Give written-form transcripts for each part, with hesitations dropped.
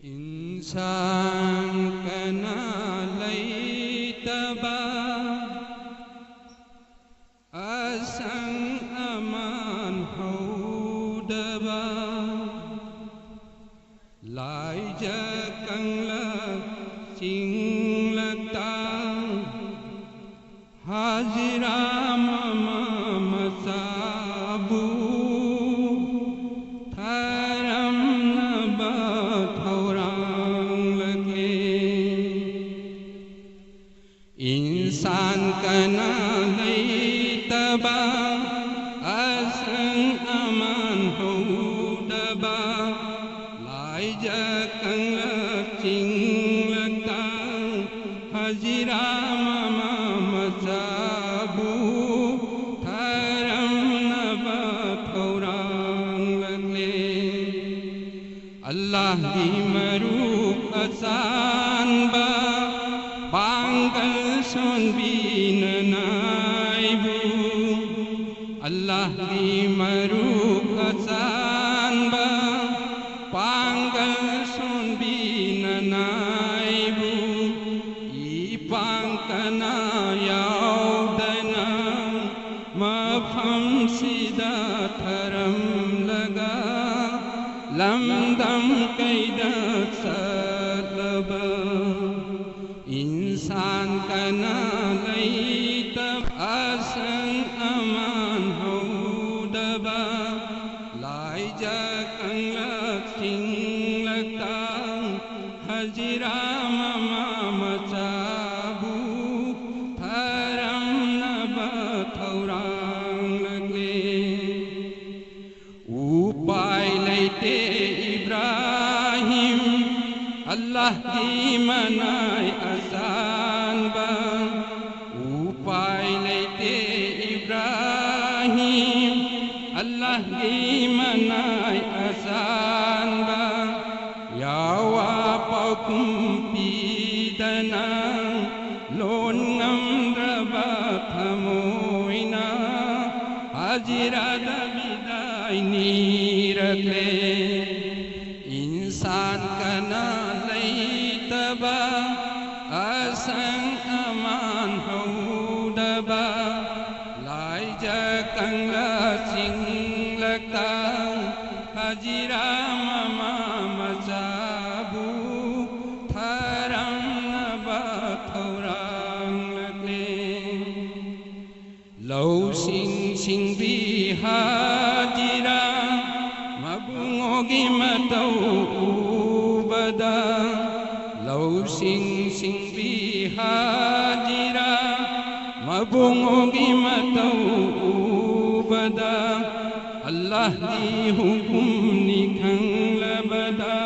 इंसान कना लैतबा असंग अमान हौदबा लाइजा कंगला चिंगलता हाजिरा ममा मसाबू थरम नबा थौरांग लगे इंसान कना लैतबा असंग अमान हौदबा लाइजा कंगला चिंगलता हाजिरा ममा मसाबू थरम नबा थौरांग लगे अल्लाह दी मरूक असान बा बांगल सोन बीन नाइबू अल्लाह दी मरूक असान बा बांगल सोन बीन नाइबू ई पांकना यावदना मफम सीदा थरम लगा लमदम कैदक सलब इंसान कना लैतब असंग अमान हौदबा लाइजा कंगलक चिंगलता हजिरा ममा मचाबू थरम नबा थौरांग लगे उपाय लैते इब्राहिम अल्लाह की मनाय आसान बा उपाय लैते इब्राहिम अल्लाह की मनाय आसान बा यावा पकुम पीदना लोन नम्रबा थमोइना हाजिरा दबिदाय नीरले इंसान कना लैतबा असंग अमान हौदबा लाइजा कंगला चिंगलता हाजिरा ममा मचाबू थरम नबा थौरांग लगे लौ सिंग सिंग भी हाजिरा मबुंगोगी मतौ बदा लौ सिंग सिंग भी हाजिरा मबुंगोगी मतौ बदा अल्लाह दी हुकुम निखंग लबदा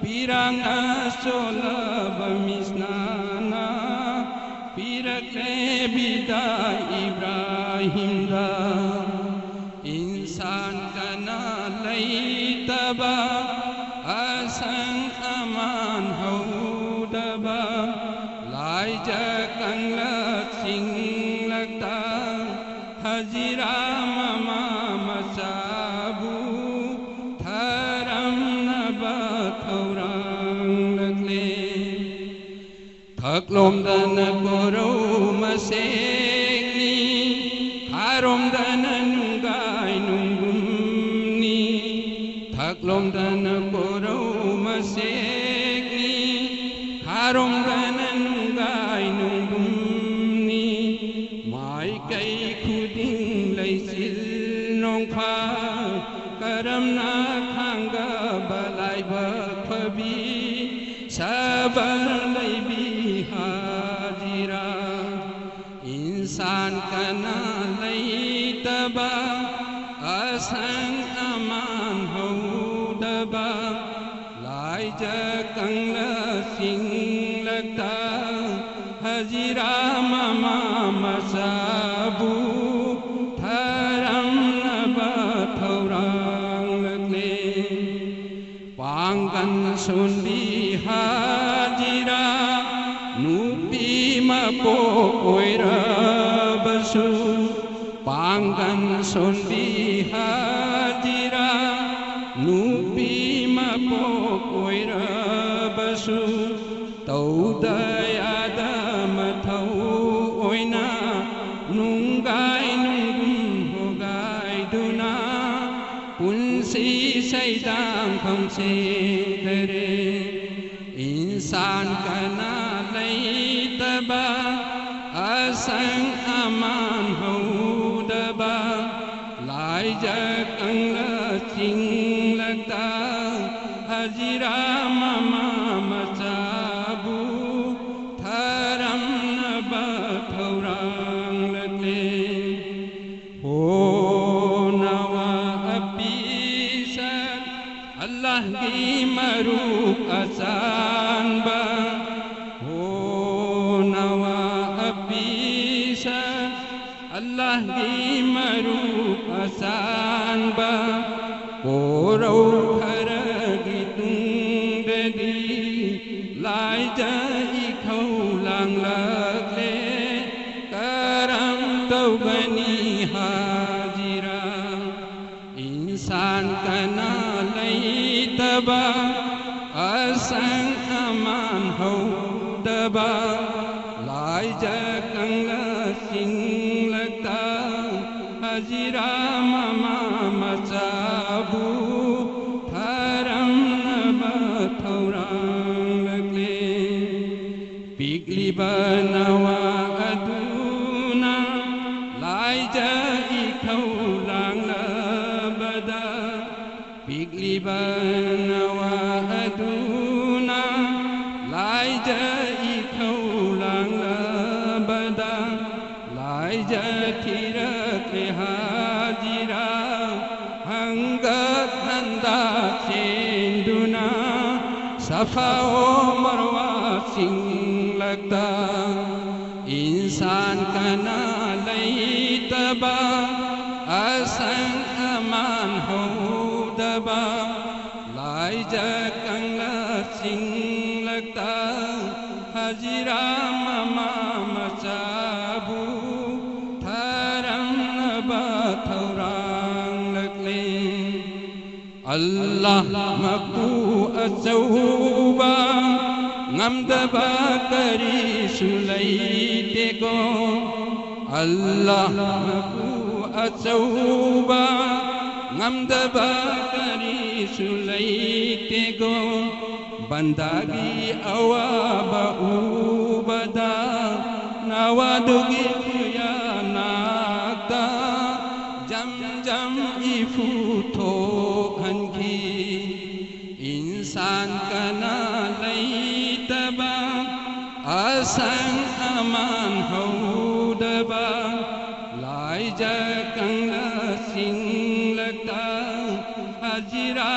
पिरांगा सोलब मिस्नाना पिरकले बिदा इब्राहिम दा इंसान कना लैतबा असंग अमान हौदबा लाइजा कंगला चिंगलता हजिरा ममा मसाबू थरम नबा थौरांग लगे थकलोम दन कोरो मसेगनी हारोम दन नुगाय नुंगुमनी थकलोम दन कोरो मसेगनी हारोम दन नुगाय नुंगुमनी माय कई खुदिंग लैसिल नोंफा करमना खांगा बलाय बखबी सबर लैबी हाजिरा इंसान कना लैतबा असंग अमान हौदबा लाइजा कंगला चिंगलता हजिरा ममा मसाबू थरम नबा थौरांग लगे पांगन सुनबी हाजिरा नुपी मपो ओइरबसु पांगन सुनबी हाजिरा नुपी ꯃꯄꯣꯛ ꯑꯣꯏꯔꯕꯁꯨ ꯇꯧꯗ ꯌꯥꯗ ꯃꯊꯧ ꯑꯣꯏꯅ ꯅꯨꯡꯒꯥꯏ ꯅꯨꯡꯒꯨꯝ ꯍꯣꯒꯥꯏꯗꯨꯅ ꯄꯨꯟꯁꯤ ꯁꯩꯗꯥꯡ ꯈꯪꯁꯦꯗꯔꯦ ꯏꯟꯁꯥꯟ ꯀꯅꯥ ꯂꯩꯇꯕ ꯑꯁꯪ ꯑꯃꯥꯟ ꯍꯧꯗꯕ ꯂꯥꯏꯖ ꯀꯪꯂ ꯆꯤꯡꯂꯛꯇ ꯍꯖꯤꯔꯥ ꯃꯃꯥ ꯃꯆꯥꯕꯨ ꯊꯔꯝꯅꯕ ꯊꯧꯔꯥꯡꯂꯛꯂꯦ ꯍꯣꯅꯋꯥ ꯑꯄꯤꯁꯛ ꯑꯜꯂꯥꯍꯒꯤ ꯃꯔꯨꯞ ꯑꯆꯥꯟꯕ ꯍꯣꯅꯋꯥ ꯑꯄꯤꯁꯛ ꯑꯜꯂꯥꯍꯒꯤ ꯃꯔꯨꯞ ꯑꯆꯥꯟꯕ ꯀꯣꯔꯧ ꯈꯔꯒꯤ ꯇꯨꯡꯗꯗꯤ ꯂꯥꯏꯖ ꯏꯈꯧ ꯂꯥꯡꯂꯛꯂꯦ ꯀꯔꯝ ꯇꯧꯒꯅꯤ ꯍꯥꯖꯤꯔꯥ ꯏꯟꯁꯥꯟ ꯀꯅꯥ ꯂꯩꯇꯕ ꯑꯁꯪ ꯑꯃꯥꯟ ꯍꯧꯗꯕ ꯂꯥꯏꯖ ꯀꯪꯂ ꯆꯤꯡꯂꯛꯇ ꯍꯖꯤꯔꯥ ꯃꯃꯥ ꯃꯆꯥꯕꯨ ꯊꯔꯝꯅꯕ ꯊꯧꯔꯥꯡꯂꯛꯂꯦ ꯄꯤꯛꯂꯤꯕ ꯅꯋꯥ ꯑꯗꯨꯅ ꯂꯥꯏꯖ ꯏꯈꯧ ꯂꯥꯡꯂꯕꯗ ꯄꯤꯛꯂꯤꯕ ꯅꯋꯥ ꯑꯗꯨꯅ ꯂꯥꯏꯖ ꯏꯈꯧ ꯂꯥꯡꯂꯕꯗ ꯂꯥꯏꯖ ꯊꯤꯔꯛꯂꯦ ꯍꯥꯖꯤꯔꯥ ꯍꯪꯒꯠ ꯍꯟꯗꯥ ꯆꯦꯟꯗꯨꯅ ꯁꯐꯥ ꯃꯔꯋꯥ ꯆꯤꯡꯂꯛꯇ ꯏꯟꯁꯥꯟ ꯀꯅꯥ ꯂꯩꯇꯕ ꯑꯁꯪ ꯑꯃꯥꯟ ꯍꯧꯗꯕ ꯂꯥꯏꯖ ꯀꯪꯂ ꯆꯤꯡꯂꯛꯇ ꯍꯖꯤꯔꯥ ꯃꯃꯥ ꯃꯆꯥꯕꯨ ꯊꯔꯝꯅꯕ ꯊꯧꯔꯥꯡꯂꯛꯂꯦ ꯑꯜꯂꯥꯍ ꯃꯄꯨ ꯑꯆꯧꯕ ꯉꯝꯗꯕ ꯀꯔꯤꯁꯨ ꯂꯩꯇꯦꯀꯣ ꯑꯜꯂꯥꯍ ꯃꯄꯨ ꯑꯆꯧꯕ ꯉꯝꯗꯕ ꯀꯔꯤꯁꯨ ꯂꯩꯇꯦꯀꯣ ꯕꯟꯗꯥꯒꯤ ꯑꯋꯥꯕ ꯎꯕꯗ ꯅꯋꯥꯗꯨꯒꯤ ꯈꯨꯌꯥꯅꯥꯛꯇ ꯖꯝ ꯖꯝ ꯏꯐꯨ ꯊꯣꯛꯍꯟꯈꯤ ꯏꯟꯁꯥꯟ ꯀꯅꯥ ꯂꯩꯇꯕ ꯑꯁꯪ ꯑꯃꯥꯟ ꯍꯧꯗꯕ ꯂꯥꯏꯖ ꯀꯪꯂ ꯆꯤꯡꯂꯛꯇ ꯍꯖꯤꯔꯥ